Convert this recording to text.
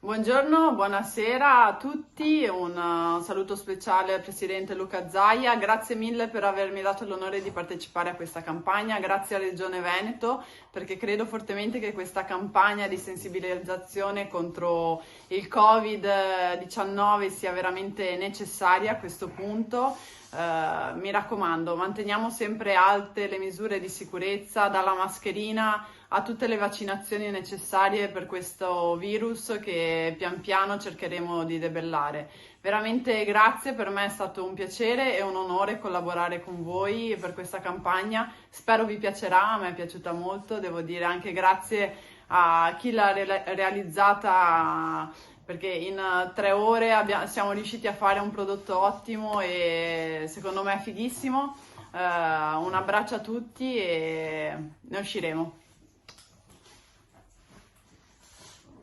Buongiorno, buonasera a tutti, un saluto speciale al Presidente Luca Zaia, grazie mille per avermi dato l'onore di partecipare a questa campagna, grazie alla Regione Veneto perché credo fortemente che questa campagna di sensibilizzazione contro il Covid-19 sia veramente necessaria a questo punto. Mi raccomando, manteniamo sempre alte le misure di sicurezza, dalla mascherina a tutte le vaccinazioni necessarie per questo virus che pian piano cercheremo di debellare. Veramente grazie, per me è stato un piacere e un onore collaborare con voi per questa campagna. Spero vi piacerà, a me è piaciuta molto, devo dire anche grazie a chi l'ha realizzata perché in 3 ore siamo riusciti a fare un prodotto ottimo e secondo me fighissimo. Un abbraccio a tutti e ne usciremo.